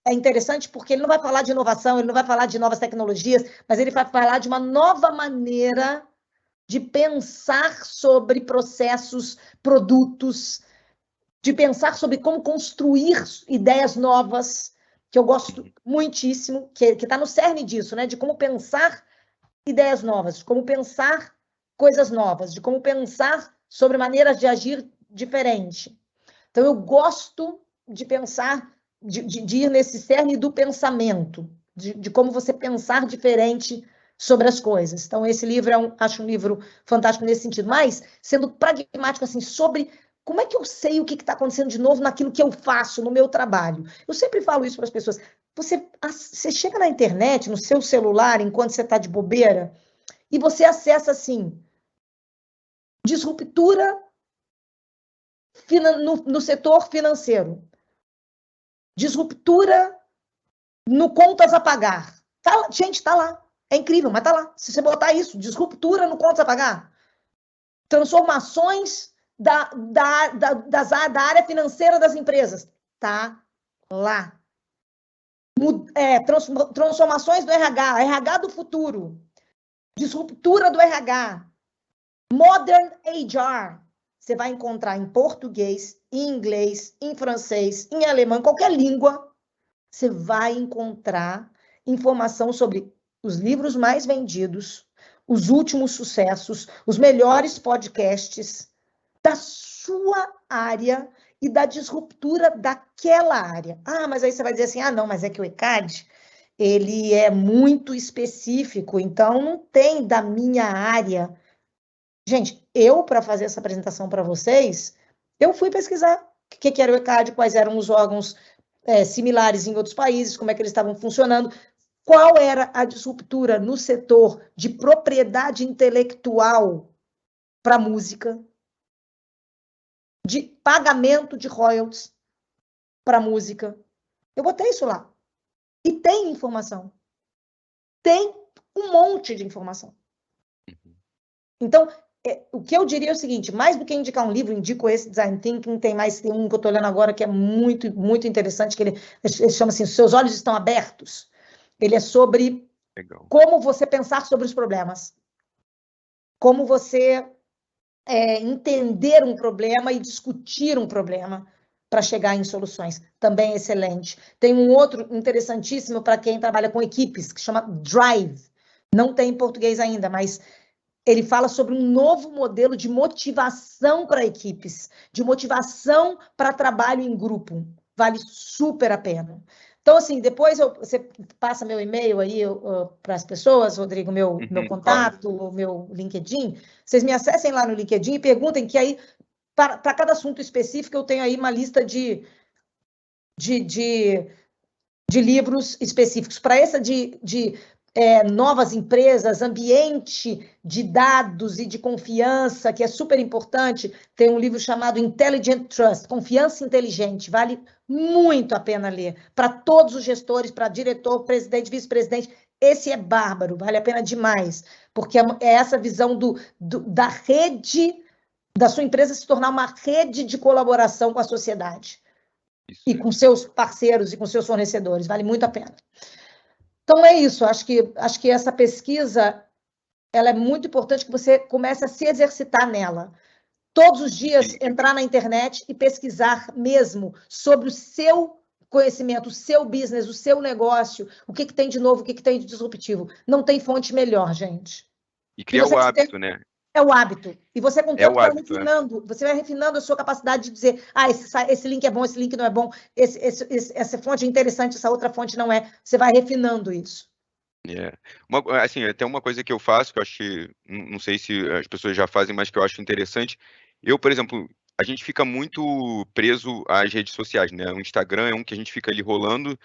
interessante porque ele não vai falar de inovação, ele não vai falar de novas tecnologias, mas ele vai falar de uma nova maneira de pensar sobre processos, produtos, de pensar sobre como construir ideias novas, que eu gosto muitíssimo, que está no cerne disso, né? De como pensar ideias novas, de como pensar coisas novas, de como pensar sobre maneiras de agir diferente. Então, eu gosto de pensar, de ir nesse cerne do pensamento, de como você pensar diferente sobre as coisas. Então, esse livro acho um livro fantástico nesse sentido, mas sendo pragmático, assim, sobre como é que eu sei o que está acontecendo de novo naquilo que eu faço, no meu trabalho. Eu sempre falo isso para as pessoas. Você chega na internet, no seu celular, enquanto você está de bobeira, e você acessa, assim, disruptura no setor financeiro, disruptura no contas a pagar. Gente, está lá. É incrível, mas está lá. Se você botar isso, disruptura no contas a pagar, transformações da área financeira das empresas, está lá. Transformações do RH do futuro, disruptura do RH, Modern HR, você vai encontrar em português, em inglês, em francês, em alemão, em qualquer língua, você vai encontrar informação sobre os livros mais vendidos, os últimos sucessos, os melhores podcasts da sua área e da disruptura daquela área. Ah, mas aí você vai dizer assim, ah, não, mas é que o ECAD, ele é muito específico, então não tem da minha área. Gente, eu, para fazer essa apresentação para vocês, eu fui pesquisar o que era o ECAD, quais eram os órgãos similares em outros países, como é que eles estavam funcionando, qual era a disruptura no setor de propriedade intelectual para música, de pagamento de royalties para música. Eu botei isso lá. E tem informação. Tem um monte de informação. Então, o que eu diria é o seguinte, mais do que indicar um livro, indico esse Design Thinking, tem um que eu estou lendo agora que é muito, muito interessante, que ele chama assim, Seus Olhos Estão Abertos. Ele é sobre como você pensar sobre os problemas. Como você entender um problema e discutir um problema para chegar em soluções. Também é excelente. Tem um outro interessantíssimo para quem trabalha com equipes, que chama Drive. Não tem em português ainda, mas ele fala sobre um novo modelo de motivação para equipes, de motivação para trabalho em grupo. Vale super a pena. Então, assim, depois você passa meu e-mail aí para as pessoas, Rodrigo, meu contato, claro. Meu LinkedIn. Vocês me acessem lá no LinkedIn e perguntem que aí, para cada assunto específico, eu tenho aí uma lista de livros específicos. Para essa novas empresas, ambiente de dados e de confiança, que é super importante, tem um livro chamado Intelligent Trust, Confiança Inteligente, vale muito a pena ler, para todos os gestores, para diretor, presidente, vice-presidente, esse é bárbaro, vale a pena demais, porque é essa visão da rede, da sua empresa se tornar uma rede de colaboração com a sociedade, e com seus parceiros e com seus fornecedores, vale muito a pena. Então, é isso. Acho que essa pesquisa ela é muito importante que você comece a se exercitar nela. Todos os dias, entrar na internet e pesquisar mesmo sobre o seu conhecimento, o seu business, o seu negócio, o que tem de novo, o que tem de disruptivo. Não tem fonte melhor, gente.
E criar o hábito, né?
É o hábito. E você, com o tempo, vai refinando. Você vai refinando a sua capacidade de dizer, esse link é bom, esse link não é bom, essa fonte é interessante, essa outra fonte não é. Você vai refinando isso.
Assim, tem uma coisa que eu faço, que eu acho que, não sei se as pessoas já fazem, mas que eu acho interessante. Eu, por exemplo, a gente fica muito preso às redes sociais, né? O Instagram é um que a gente fica ali rolando,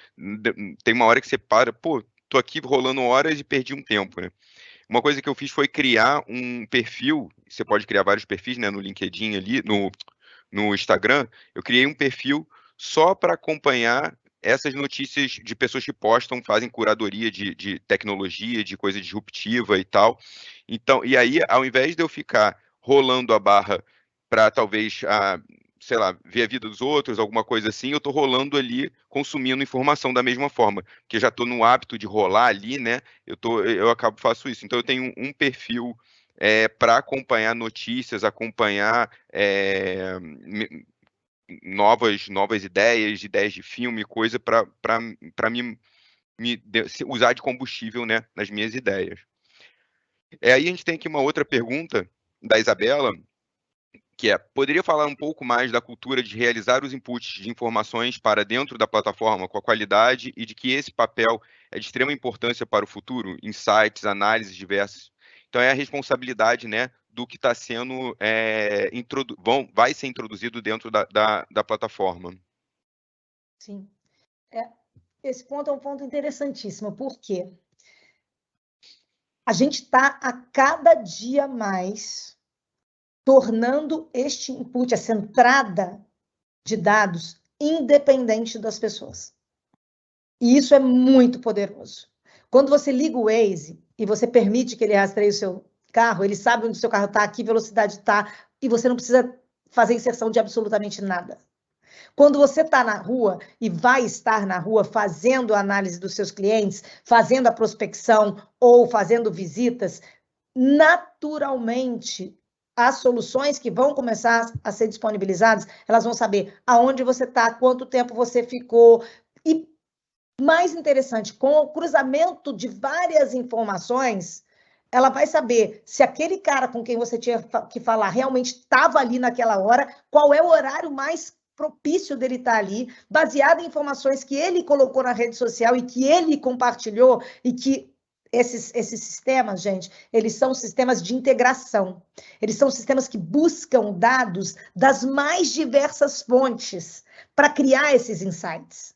tem uma hora que você para, pô, tô aqui rolando horas e perdi um tempo, né? Uma coisa que eu fiz foi criar um perfil, você pode criar vários perfis, né, no LinkedIn ali, no Instagram, eu criei um perfil só para acompanhar essas notícias de pessoas que postam, fazem curadoria de tecnologia, de coisa disruptiva e tal. Então, e aí, ao invés de eu ficar rolando a barra para talvez sei lá, ver a vida dos outros, alguma coisa assim, eu estou rolando ali, consumindo informação da mesma forma, porque já estou no hábito de rolar ali, né? Eu faço isso. Então eu tenho um perfil para acompanhar notícias, acompanhar novas ideias de filme, coisa para usar de combustível, né, nas minhas ideias. Aí a gente tem aqui uma outra pergunta da Isabela, que poderia falar um pouco mais da cultura de realizar os inputs de informações para dentro da plataforma com a qualidade e de que esse papel é de extrema importância para o futuro, insights, análises diversas. Então, é a responsabilidade, né, do que está sendo, vai ser introduzido dentro da plataforma.
Sim. Esse ponto é um ponto interessantíssimo, porque a gente está a cada dia mais tornando este input, essa entrada de dados, independente das pessoas. E isso é muito poderoso. Quando você liga o Waze e você permite que ele rastreie o seu carro, ele sabe onde o seu carro está, que velocidade está, e você não precisa fazer inserção de absolutamente nada. Quando você está na rua e vai estar na rua fazendo a análise dos seus clientes, fazendo a prospecção ou fazendo visitas, naturalmente as soluções que vão começar a ser disponibilizadas, elas vão saber aonde você está, quanto tempo você ficou, e mais interessante, com o cruzamento de várias informações, ela vai saber se aquele cara com quem você tinha que falar realmente estava ali naquela hora, qual é o horário mais propício dele estar ali, baseado em informações que ele colocou na rede social e que ele compartilhou, e que esses sistemas, gente, eles são sistemas de integração. Eles são sistemas que buscam dados das mais diversas fontes para criar esses insights.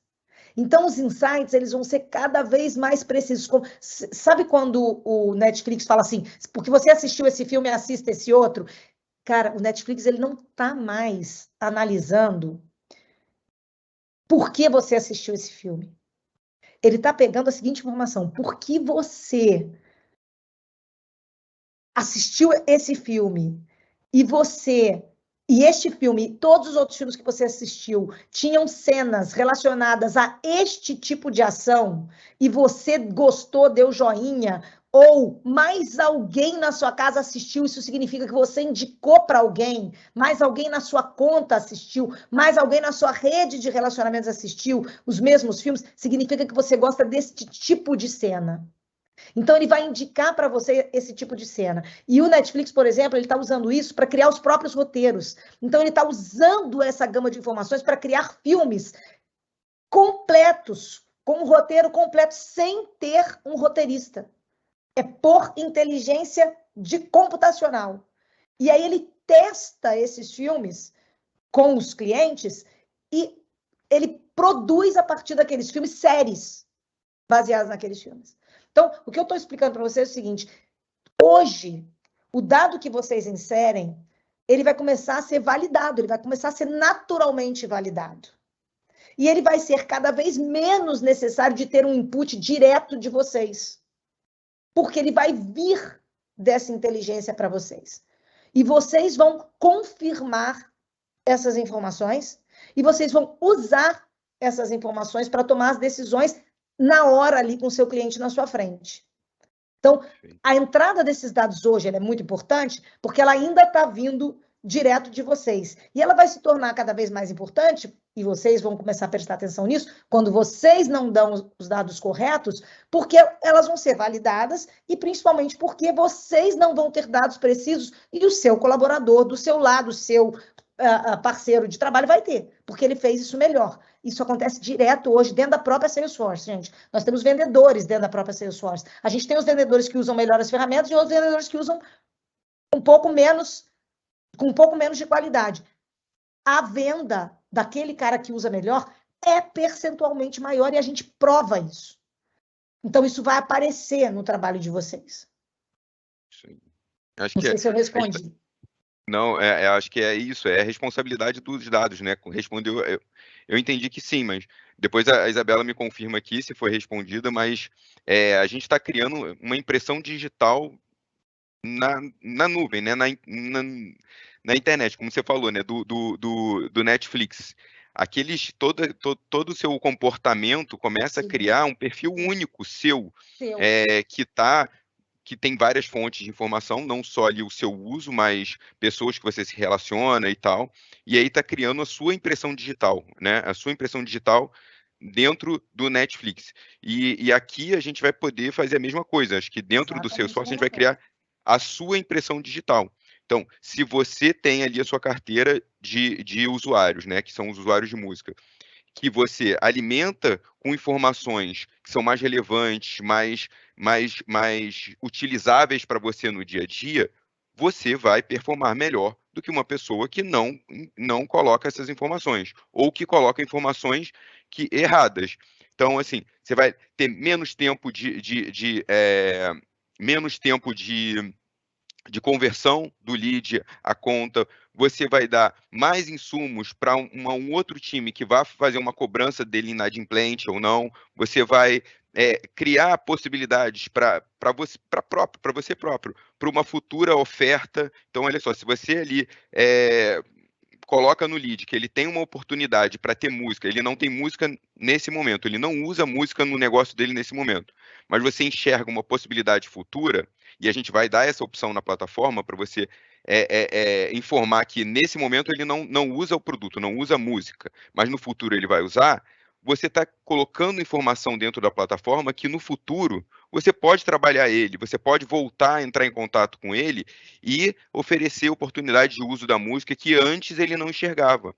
Então, os insights, eles vão ser cada vez mais precisos. Sabe quando o Netflix fala assim, porque você assistiu esse filme, assista esse outro? Cara, o Netflix, ele não está mais analisando por que você assistiu esse filme. Ele está pegando a seguinte informação: por que você assistiu esse filme e este filme e todos os outros filmes que você assistiu tinham cenas relacionadas a este tipo de ação e você gostou, deu joinha, ou mais alguém na sua casa assistiu, isso significa que você indicou para alguém, mais alguém na sua conta assistiu, mais alguém na sua rede de relacionamentos assistiu os mesmos filmes, significa que você gosta deste tipo de cena. Então, ele vai indicar para você esse tipo de cena. E o Netflix, por exemplo, ele está usando isso para criar os próprios roteiros. Então, ele está usando essa gama de informações para criar filmes completos, com um roteiro completo, sem ter um roteirista. É por inteligência computacional. E aí ele testa esses filmes com os clientes e ele produz, a partir daqueles filmes, séries baseadas naqueles filmes. Então, o que eu estou explicando para vocês é o seguinte: hoje, o dado que vocês inserem, ele vai começar a ser validado, ele vai começar a ser naturalmente validado. E ele vai ser cada vez menos necessário de ter um input direto de vocês, porque ele vai vir dessa inteligência para vocês. E vocês vão confirmar essas informações e vocês vão usar essas informações para tomar as decisões na hora ali com o seu cliente na sua frente. Então, a entrada desses dados hoje é muito importante porque ela ainda está vindo direto de vocês. E ela vai se tornar cada vez mais importante, e vocês vão começar a prestar atenção nisso, quando vocês não dão os dados corretos, porque elas vão ser validadas e principalmente porque vocês não vão ter dados precisos e o seu colaborador do seu lado, o seu parceiro de trabalho vai ter, porque ele fez isso melhor. Isso acontece direto hoje dentro da própria Salesforce, gente. Nós temos vendedores dentro da própria Salesforce. A gente tem os vendedores que usam melhor as ferramentas e outros vendedores que usam com um pouco menos de qualidade. A venda daquele cara que usa melhor é percentualmente maior e a gente prova isso. Então, isso vai aparecer no trabalho de vocês.
Sim. Acho
Não
que
sei se eu respondi.
Não, acho que é isso, é a responsabilidade dos dados, né? Respondeu, eu entendi que sim, mas depois a Isabela me confirma aqui se foi respondida, mas a gente está criando uma impressão digital na nuvem, né? Na internet, como você falou, né? Do Netflix. Todo o seu comportamento começa a criar um perfil único seu. Que tem várias fontes de informação, não só ali o seu uso, mas pessoas que você se relaciona e tal. E aí está criando a sua impressão digital, né? A sua impressão digital dentro do Netflix. E aqui a gente vai poder fazer a mesma coisa. Acho que dentro do Salesforce a gente vai criar a sua impressão digital. Então, se você tem ali a sua carteira de usuários, né? Que são os usuários de música, que você alimenta com informações que são mais relevantes, mais utilizáveis para você no dia a dia, você vai performar melhor do que uma pessoa que não coloca essas informações, ou que coloca informações erradas. Então, assim, você vai ter menos tempo de conversão do lead à conta, você vai dar mais insumos para um outro time que vai fazer uma cobrança dele inadimplente ou não, você vai criar possibilidades para você próprio, para uma futura oferta. Então, olha só, se você ali coloca no lead que ele tem uma oportunidade para ter música, ele não tem música nesse momento, ele não usa música no negócio dele nesse momento, mas você enxerga uma possibilidade futura, e a gente vai dar essa opção na plataforma para você informar que nesse momento ele não usa o produto, não usa música, mas no futuro ele vai usar. você está colocando informação dentro da plataforma que no futuro você pode trabalhar ele, você pode voltar a entrar em contato com ele e oferecer oportunidade de uso da música que antes ele não enxergava.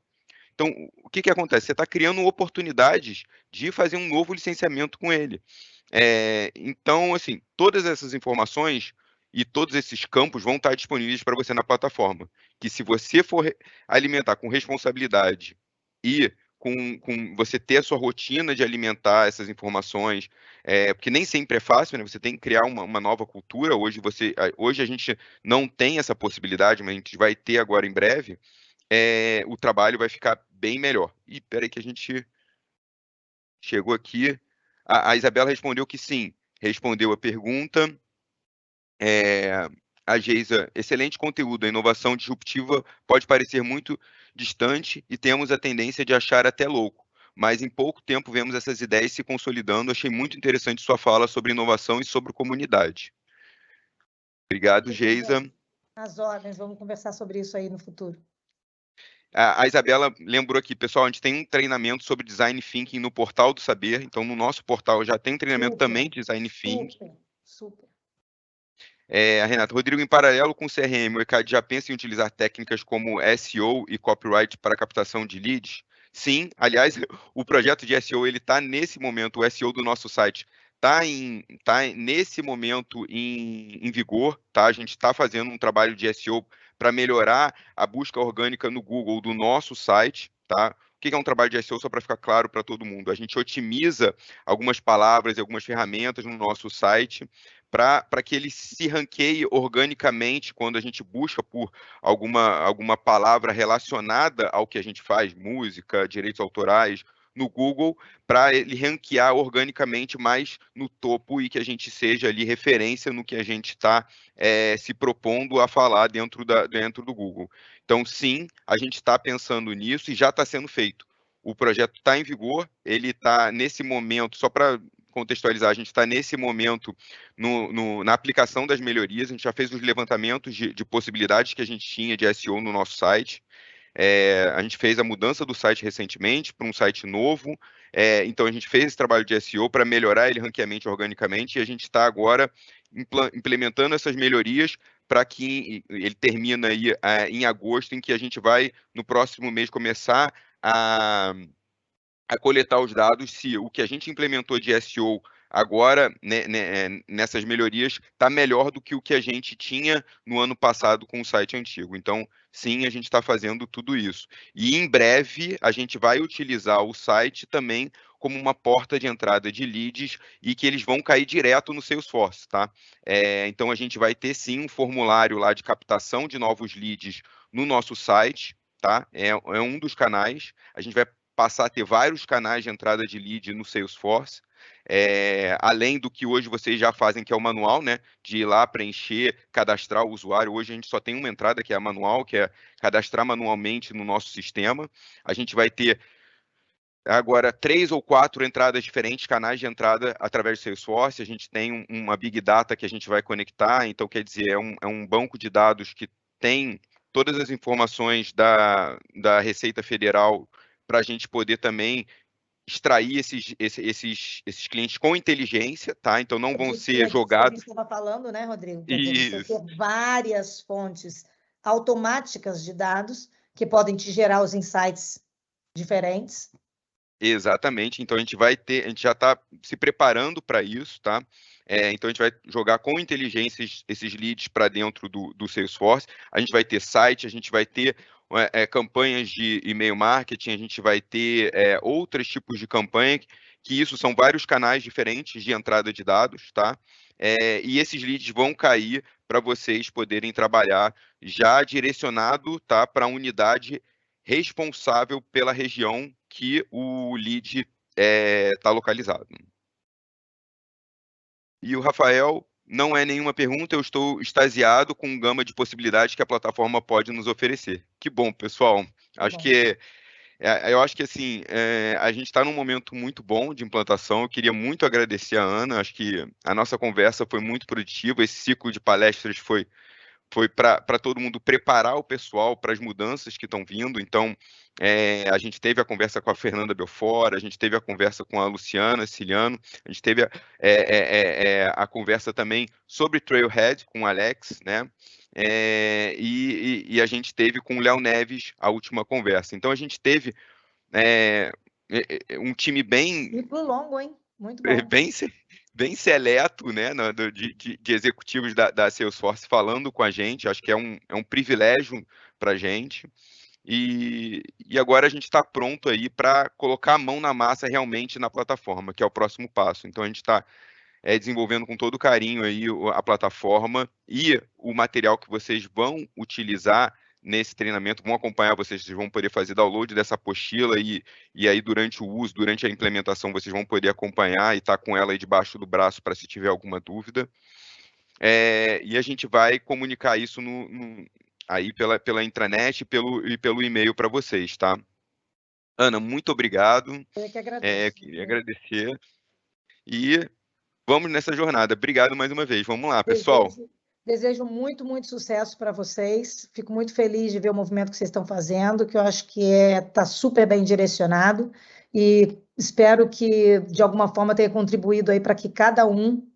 Então, o que que acontece? Você está criando oportunidades de fazer um novo licenciamento com ele. Então, assim, todas essas informações e todos esses campos vão estar disponíveis para você na plataforma. Que se você for alimentar com responsabilidade e com você ter a sua rotina de alimentar essas informações, porque nem sempre é fácil, né? Você tem que criar uma nova cultura. Hoje a gente não tem essa possibilidade, mas a gente vai ter agora em breve. O trabalho vai ficar bem melhor. E espera aí que a gente chegou aqui. A Isabela respondeu que sim, respondeu a pergunta. A Geisa, excelente conteúdo. A inovação disruptiva pode parecer muito distante e temos a tendência de achar até louco. Mas em pouco tempo vemos essas ideias se consolidando. Achei muito interessante sua fala sobre inovação e sobre comunidade. Obrigado, Geisa.
As ordens, vamos conversar sobre isso aí no futuro.
A Isabela lembrou aqui, pessoal, a gente tem um treinamento sobre Design Thinking no Portal do Saber, então no nosso portal já tem um treinamento também de Design Thinking.
Super.
A Renata, Rodrigo, em paralelo com o CRM, o ECAD já pensa em utilizar técnicas como SEO e copyright para captação de leads? Sim, aliás, o projeto de SEO, ele está nesse momento, o SEO do nosso site está nesse momento em vigor, tá? A gente está fazendo um trabalho de SEO para melhorar a busca orgânica no Google do nosso site, tá? O que é um trabalho de SEO, só para ficar claro para todo mundo? A gente otimiza algumas palavras e algumas ferramentas no nosso site para que ele se ranqueie organicamente quando a gente busca por alguma palavra relacionada ao que a gente faz, música, direitos autorais, no Google, para ele ranquear organicamente mais no topo e que a gente seja ali referência no que a gente está se propondo a falar dentro do Google. Então, sim, a gente está pensando nisso e já está sendo feito. O projeto está em vigor, ele está nesse momento, só para contextualizar, a gente está nesse momento na aplicação das melhorias, a gente já fez os levantamentos de possibilidades que a gente tinha de SEO no nosso site. A gente fez a mudança do site recentemente para um site novo, então a gente fez esse trabalho de SEO para melhorar ele ranqueamento organicamente, e a gente está agora implementando essas melhorias para que ele termine aí em agosto, em que a gente vai, no próximo mês, começar a coletar os dados se o que a gente implementou de SEO agora, nessas melhorias, está melhor do que o que a gente tinha no ano passado com o site antigo. Então, sim, a gente está fazendo tudo isso. E em breve, a gente vai utilizar o site também como uma porta de entrada de leads e que eles vão cair direto no Salesforce, tá? Então, a gente vai ter, sim, um formulário lá de captação de novos leads no nosso site, tá? É um dos canais. A gente vai passar a ter vários canais de entrada de lead no Salesforce, além do que hoje vocês já fazem, que é o manual, né? De ir lá preencher, cadastrar o usuário. Hoje a gente só tem uma entrada, que é a manual, que é cadastrar manualmente no nosso sistema. A gente vai ter agora 3 ou 4 entradas diferentes, canais de entrada através do Salesforce. A gente tem uma Big Data que a gente vai conectar, então quer dizer, é um banco de dados que tem todas as informações da Receita Federal para a gente poder também extrair esses clientes com inteligência, tá? Então não vão ser jogados.
Você estava falando, né, Rodrigo? Quer
dizer,
você ter várias fontes automáticas de dados que podem te gerar os insights diferentes.
Exatamente. Então a gente já está se preparando para isso, tá? Então a gente vai jogar com inteligência esses leads para dentro do Salesforce. A gente vai ter site, a gente vai ter campanhas de e-mail marketing, a gente vai ter outros tipos de campanha, que isso são vários canais diferentes de entrada de dados, tá? E esses leads vão cair para vocês poderem trabalhar já direcionado, tá, para a unidade responsável pela região que o lead está localizado. E o Rafael, não é nenhuma pergunta, eu estou extasiado com a gama de possibilidades que a plataforma pode nos oferecer. Que bom, pessoal. Eu acho que assim, a gente está num momento muito bom de implantação. Eu queria muito agradecer a Ana. Acho que a nossa conversa foi muito produtiva. Esse ciclo de palestras foi foi para todo mundo preparar o pessoal para as mudanças que estão vindo. Então, a gente teve a conversa com a Fernanda Belfort, a gente teve a conversa com a Luciana Ciliano, a gente teve a conversa também sobre Trailhead com o Alex, né? E a gente teve com o Léo Neves a última conversa. Então, a gente teve um time bem...
Ciclo longo, hein? Muito bom.
Bem seleto, né, de executivos da Salesforce falando com a gente. Acho que é um privilégio para a gente. E agora a gente está pronto aí para colocar a mão na massa realmente na plataforma, que é o próximo passo. Então a gente está desenvolvendo com todo carinho aí a plataforma e o material que vocês vão utilizar nesse treinamento, vão acompanhar vocês vão poder fazer download dessa apostila e aí durante o uso, durante a implementação, vocês vão poder acompanhar e estar com ela aí debaixo do braço para se tiver alguma dúvida. E a gente vai comunicar isso aí pela intranet e pelo e-mail para vocês, tá? Ana, muito obrigado.
Eu que agradeço.
Queria agradecer. E vamos nessa jornada. Obrigado mais uma vez. Vamos lá, pessoal.
Desejo muito, muito sucesso para vocês. Fico muito feliz de ver o movimento que vocês estão fazendo, que eu acho que está super bem direcionado. E espero que, de alguma forma, tenha contribuído aí para que cada um,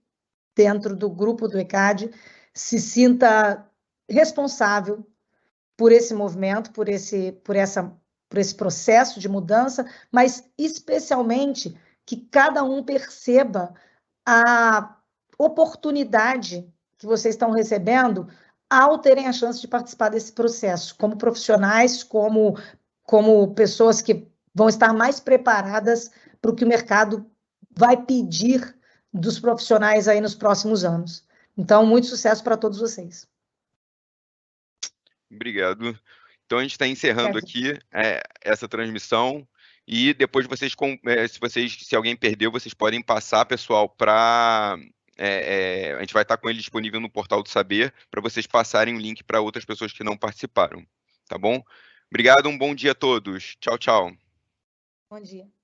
dentro do grupo do ECAD, se sinta responsável por esse movimento, por esse processo de mudança, mas especialmente que cada um perceba a oportunidade que vocês estão recebendo ao terem a chance de participar desse processo, como profissionais, como pessoas que vão estar mais preparadas para o que o mercado vai pedir dos profissionais aí nos próximos anos. Então, muito sucesso para todos vocês.
Obrigado. Então, a gente está encerrando aqui essa transmissão e depois se alguém perdeu, vocês podem passar, pessoal, para... a gente vai estar com ele disponível no Portal do Saber para vocês passarem o link para outras pessoas que não participaram, tá bom? Obrigado, um bom dia a todos. Tchau, tchau.
Bom dia.